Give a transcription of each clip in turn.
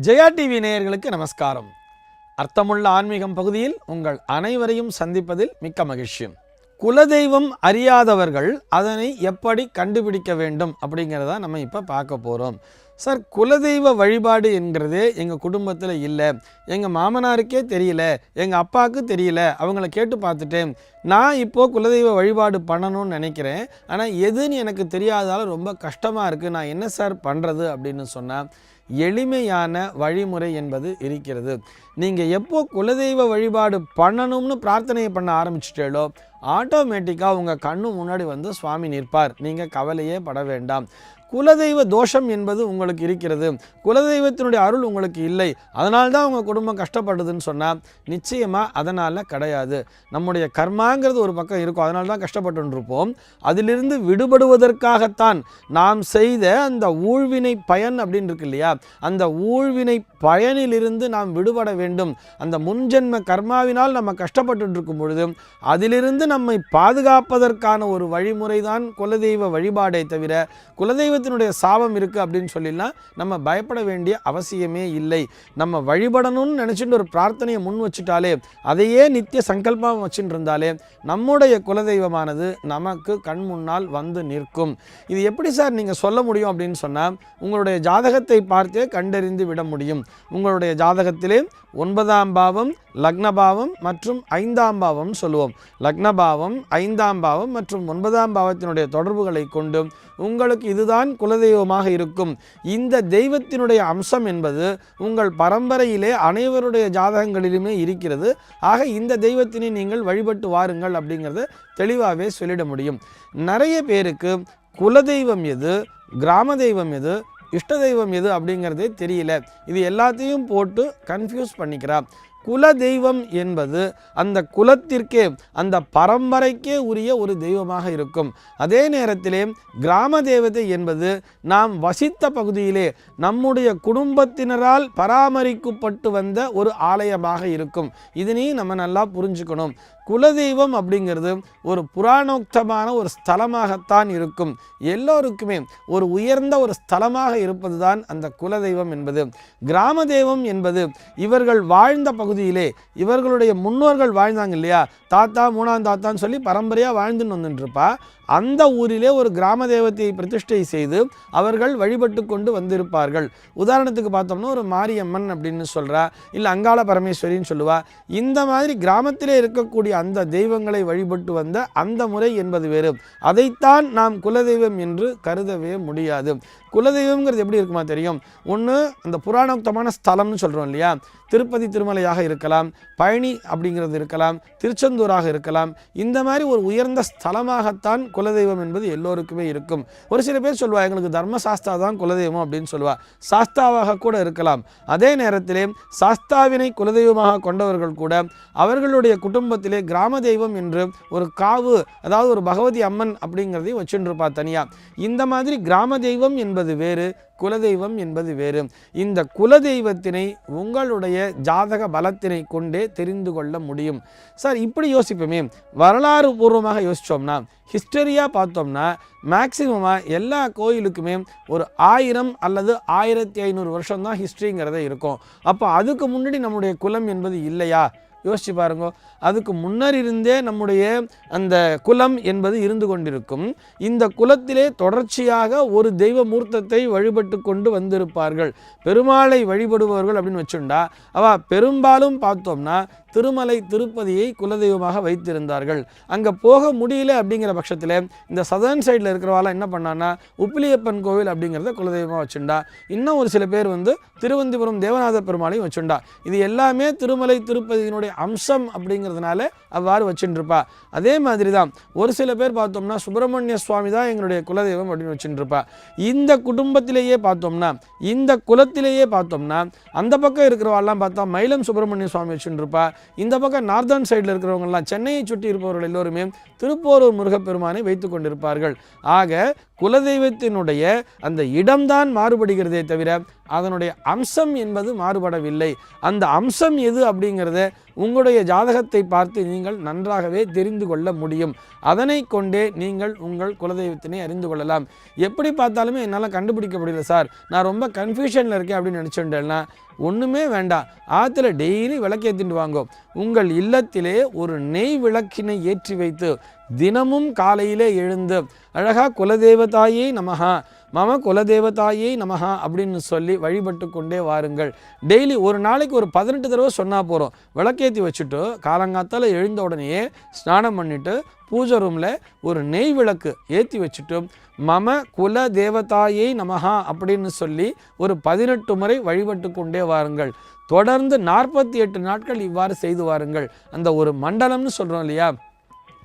Jaya TV நேயர்களுக்கு நமஸ்காரம். அர்த்தமுள்ள ஆன்மீகம் பகுதியில் உங்கள் அனைவரையும் சந்திப்பதில் மிக்க மகிழ்ச்சி. குலதெய்வம் அறியாதவர்கள் அதனை எப்படி கண்டுபிடிக்க வேண்டும் அப்படிங்கிறத நம்ம இப்போ பார்க்க போகிறோம். சார், குலதெய்வ வழிபாடு என்கிறதே எங்கள் குடும்பத்தில் இல்லை, எங்கள் மாமனாருக்கே தெரியல, எங்கள் அப்பாவுக்கு தெரியல, அவங்கள கேட்டு பார்த்துட்டேன், நான் இப்போது குலதெய்வ வழிபாடு பண்ணணும்னு நினைக்கிறேன், ஆனால் எதுன்னு எனக்கு தெரியாதால ரொம்ப கஷ்டமாக இருக்குது, நான் என்ன சார் பண்ணுறது அப்படின்னு சொன்னால் எளிமையான வழிமுறை என்பது இருக்கிறது. நீங்கள் எப்போ குலதெய்வ வழிபாடு பண்ணணும்னு பிரார்த்தனையை பண்ண ஆரம்பிச்சிட்டேளோ ஆட்டோமேட்டிக்காக உங்கள் கண்ணு முன்னாடி வந்து சுவாமி நிற்பார். நீங்கள் கவலையே பட வேண்டாம். குலதெய்வ தோஷம் என்பது உங்களுக்கு இருக்கிறது, குலதெய்வத்தினுடைய அருள் உங்களுக்கு இல்லை, அதனால்தான் உங்கள் குடும்பம் கஷ்டப்படுதுன்னு சொன்னால் நிச்சயமாக அதனால் கிடையாது. நம்முடைய கர்மாங்கிறது ஒரு பக்கம் இருக்கும், அதனால தான் கஷ்டப்பட்டுருப்போம். அதிலிருந்து விடுபடுவதற்காகத்தான் நாம் செய்த அந்த ஊழ்வினை பயன் அப்படின்னு இருக்கு இல்லையா, அந்த ஊழ்வினை பயனிலிருந்து நாம் விடுபட வேண்டும். அந்த முன்ஜென்ம கர்மாவினால் நம்ம கஷ்டப்பட்டு இருக்கும் பொழுது அதிலிருந்து நம்மை பாதுகாப்பதற்கான ஒரு வழிமுறை தான் குலதெய்வ வழிபாடை தவிர குலதெய்வத்தினுடைய சாபம் இருக்குது அப்படின்னு சொல்லிடலாம் நம்ம பயப்பட வேண்டிய அவசியமே இல்லை. நம்ம வழிபடணும்னு நினச்சிட்டு ஒரு பிரார்த்தனையை முன் வச்சுட்டாலே, அதையே நித்திய சங்கல்பம் வச்சுட்டு இருந்தாலே நம்முடைய குலதெய்வமானது நமக்கு கண் முன்னால் வந்து நிற்கும். இது எப்படி சார் நீங்கள் சொல்ல முடியும் அப்படின்னு சொன்னால், உங்களுடைய ஜாதகத்தை பார்த்தே கண்டறிந்து விட முடியும். உங்களுடைய ஜாதகத்திலே 9ஆம் பாவம், லக்னபாவம் மற்றும் 5ஆம் பாவம் சொல்லுவோம். லக்னபாவம், 5ஆம் பாவம் மற்றும் 9ஆம் பாவத்தினுடைய தொடர்புகளை கொண்டு உங்களுக்கு இதுதான் குலதெய்வமாக இருக்கும். இந்த தெய்வத்தினுடைய அம்சம் என்பது உங்கள் பரம்பரையிலே அனைவருடைய ஜாதகங்களிலுமே இருக்கிறது. ஆக இந்த தெய்வத்தினை நீங்கள் வழிபட்டு வாருங்கள் அப்படிங்கிறத தெளிவாகவே சொல்லிட முடியும். நிறைய பேருக்கு குலதெய்வம் எது, கிராம தெய்வம் எது, இஷ்ட தெய்வம் எது அப்படிங்கிறதே தெரியல. இது எல்லாத்தையும் போட்டு கன்ஃபியூஸ் பண்ணிக்கிறா. குல தெய்வம் என்பது அந்த குலத்திற்கே, அந்த பரம்பரைக்கே உரிய ஒரு தெய்வமாக இருக்கும். அதே நேரத்திலே கிராம தேவதை என்பது நாம் வசித்த பகுதியிலே நம்முடைய குடும்பத்தினரால் பராமரிக்கப்பட்டு வந்த ஒரு ஆலயமாக இருக்கும். இதனையும் நம்ம நல்லா புரிஞ்சுக்கணும். குலதெய்வம் அப்படிங்கிறது ஒரு புராணோக்தமான ஒரு ஸ்தலமாகத்தான் இருக்கும். எல்லோருக்குமே ஒரு உயர்ந்த ஒரு ஸ்தலமாக இருப்பது தான் அந்த குலதெய்வம் என்பது. கிராம தெய்வம் என்பது இவர்கள் வாழ்ந்த பகுதியிலே இவர்களுடைய முன்னோர்கள் வாழ்ந்தாங்க இல்லையா, தாத்தா 3ஆம் தாத்தான்னு சொல்லி பரம்பரையாக வாழ்ந்துன்னு வந்துட்டுருப்பா. அந்த ஊரிலே ஒரு கிராம தெய்வத்தை பிரதிஷ்டை செய்து அவர்கள் வழிபட்டு கொண்டு வந்திருப்பார்கள். உதாரணத்துக்கு பார்த்தோம்னா ஒரு மாரியம்மன் அப்படின்னு சொல்கிறா, இல்லை அங்காள பரமேஸ்வரின்னு சொல்லுவா. இந்த மாதிரி கிராமத்திலே இருக்கக்கூடிய அந்த தெய்வங்களை வழிபட்டு வந்த அந்த முறை என்பது வேறு. அதைத்தான் நாம் குலதெய்வம் என்று கருதவே முடியாது. குலதெய்வம்ங்கிறது எப்படி இருக்குமா தெரியும்? ஒன்று அந்த புராணோக்தமான ஸ்தலம்னு சொல்கிறோம் இல்லையா, திருப்பதி திருமலையாக இருக்கலாம், பழனி அப்படிங்கிறது இருக்கலாம், திருச்செந்தூராக இருக்கலாம். இந்த மாதிரி ஒரு உயர்ந்த ஸ்தலமாகத்தான் குலதெய்வம் என்பது எல்லோருக்குமே இருக்கும். ஒரு சில பேர் சொல்லுவா எங்களுக்கு தர்மசாஸ்தா தான் குலதெய்வம் அப்படின்னு சொல்லுவா. சாஸ்தாவாக கூட இருக்கலாம். அதே நேரத்திலே சாஸ்தாவினை குலதெய்வமாக கொண்டவர்கள் கூட அவர்களுடைய குடும்பத்திலே கிராம தெய்வம் என்று ஒரு காவு, அதாவது ஒரு பகவதி அம்மன் அப்படிங்கிறதையும் வச்சுருப்பா தனியா. இந்த மாதிரி கிராம தெய்வம் என்பது வேறு, குலதெய்வம் என்பது வேறு. இந்த குலதெய்வத்தினை உங்களுடைய ஜாதக பலத்தினை கொண்டே தெரிந்து கொள்ள முடியும். சார், இப்படி யோசிப்போமே, வரலாறு பூர்வமாக யோசித்தோம்னா, ஹிஸ்டரியாக பார்த்தோம்னா மேக்சிமமாக எல்லா கோயிலுக்குமே ஒரு 1000 அல்லது 1500 வருஷம் தான் ஹிஸ்ட்ரிங்கிறத இருக்கும். அப்போ அதுக்கு முன்னாடி நம்முடைய குலம் என்பது இல்லையா? யோசிச்சு பாருங்க. அதுக்கு முன்னர் இருந்தே நம்முடைய அந்த குலம் என்பது இருந்து கொண்டிருக்கும். இந்த குலத்திலே தொடர்ச்சியாக ஒரு தெய்வ மூர்த்தத்தை வழிபட்டு கொண்டு வந்திருப்பார்கள். பெருமாளை வழிபடுபவர்கள் அப்படின்னு வச்சுண்டா பெரும்பாலும் பார்த்தோம்னா திருமலை திருப்பதியை குலதெய்வமாக வைத்திருந்தார்கள். அங்கே போக முடியல அப்படிங்கிற பட்சத்தில் இந்த சதர்ன் சைடில் இருக்கிறவாலாம் என்ன பண்ணான்னா உப்பிலியப்பன் கோவில் அப்படிங்கிறத குலதெய்வமாக வச்சுண்டா. இன்னும் ஒரு சில பேர் வந்து திருவந்திபுரம் தேவநாத பெருமாளையும் வச்சுண்டா. இது எல்லாமே திருமலை திருப்பதியினுடைய அம்சம் அப்படிங்கிறதுனால அவ்வாறு வச்சுருப்பா. அதே மாதிரி தான் ஒரு சில பேர் பார்த்தோம்னா சுப்பிரமணிய சுவாமி தான் எங்களுடைய குலதெய்வம் அப்படின்னு வச்சுருப்பா. இந்த குடும்பத்திலேயே பார்த்தோம்னா, இந்த குலத்திலேயே பார்த்தோம்னா அந்த பக்கம் இருக்கிறவாள்லாம் பார்த்தா மயிலம் சுப்பிரமணிய சுவாமி வச்சுருப்பா. இந்த பக்கம் நார்தர்ன் சைடில் இருக்கிறவங்கலாம், சென்னையை சுற்றி இருப்பவர்கள் எல்லோருமே திருப்போரூர் முருகப்பெருமானை வைத்து கொண்டிருப்பார்கள். ஆக குலதெய்வத்தினுடைய அந்த இடம்தான் மாறுபடுகிறதே தவிர அதனுடைய அம்சம் என்பது மாறுபடவில்லை. அந்த அம்சம் எது அப்படிங்கிறத உங்களுடைய ஜாதகத்தை பார்த்து நீங்கள் நன்றாகவே தெரிந்து கொள்ள முடியும். அதனை கொண்டே நீங்கள் உங்கள் குலதெய்வத்தினை அறிந்து கொள்ளலாம். எப்படி பார்த்தாலுமே என்னால் கண்டுபிடிக்க முடியல சார், நான் ரொம்ப கன்ஃபியூஷனில் இருக்கேன் அப்படின்னு நினச்சிட்டேன்னா ஒன்றுமே வேண்டாம். ஆற்றுல டெய்லி விளக்கேற்றிட்டு வாங்கோ. உங்கள் இல்லத்திலே ஒரு நெய் விளக்கினை ஏற்றி வைத்து தினமும் காலையிலே எழுந்து அழகாக குலதெய்வத்தாயே நமஹா, மம குலதெய்வத்தாயே நமஹா அப்படின்னு சொல்லி வழிபட்டு கொண்டே வாருங்கள். டெய்லி ஒரு நாளைக்கு ஒரு 18 தடவை சொன்னால் போகிறோம். விளக்கேற்றி வச்சுட்டு காலங்காத்தால் எழுந்த உடனேயே ஸ்நானம் பண்ணிவிட்டு பூஜை ரூமில் ஒரு நெய் விளக்கு ஏற்றி வச்சுட்டு மம குல தேவதாயை நமஹா அப்படின்னு சொல்லி ஒரு 18 முறை வழிபட்டு கொண்டே வாருங்கள். தொடர்ந்து 48 நாட்கள் இவ்வாறு செய்து வாருங்கள். அந்த ஒரு மண்டலம்னு சொல்கிறோம் இல்லையா,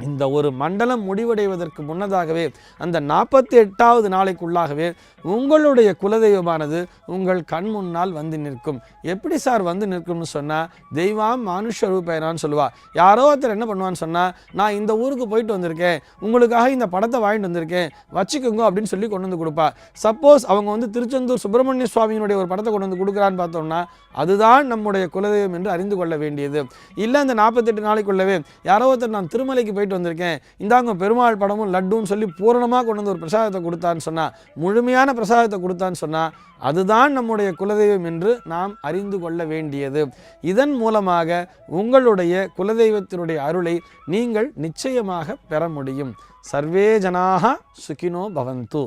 இந்த ஒரு மண்டலம் முடிவடைவதற்கு முன்னதாகவே அந்த 48வது நாளைக்குள்ளாகவே உங்களுடைய குலதெய்வமானது உங்கள் கண் முன்னால் வந்து நிற்கும். எப்படி சார் வந்து நிற்கும்னு சொன்னால், தெய்வம் மனுஷ ரூபேனான்னு சொல்லுவா. யாரோ ஒருத்தர் என்ன பண்ணுவான்னு சொன்னால், நான் இந்த ஊருக்கு போயிட்டு வந்திருக்கேன், உங்களுக்காக இந்த படத்தை வாங்கிட்டு வந்திருக்கேன், வச்சுக்கோங்க அப்படின்னு சொல்லி கொண்டு வந்து கொடுப்பா. சப்போஸ் அவங்க வந்து திருச்செந்தூர் சுப்பிரமணிய சுவாமியினுடைய ஒரு படத்தை கொண்டு வந்து கொடுக்குறான்னு பார்த்தோம்னா அதுதான் நம்முடைய குலதெய்வம் என்று அறிந்து கொள்ள வேண்டியது. இல்லை இந்த 48 நாளைக்குள்ளவே யாரோ ஒருத்தர் நான் திருமலைக்கு போயிட்டு வந்திருக்கேன், இந்தாங்க பெருமாள் படமும் லட்டுன்னு சொல்லி பூரணமாக கொண்டு வந்து ஒரு பிரசாதத்தை கொடுத்தான்னு சொன்னால், முழுமையான பிரசாதத்தை கொடுத்தான்னு சொன்னால் அதுதான் நம்முடைய குலதெய்வம் என்று நாம் அறிந்து கொள்ள வேண்டியது. இதன் மூலமாக உங்களுடைய குலதெய்வத்தினுடைய அருளை நீங்கள் நிச்சயமாக பெற முடியும். சர்வே ஜனாக சுகினோ பவந்து.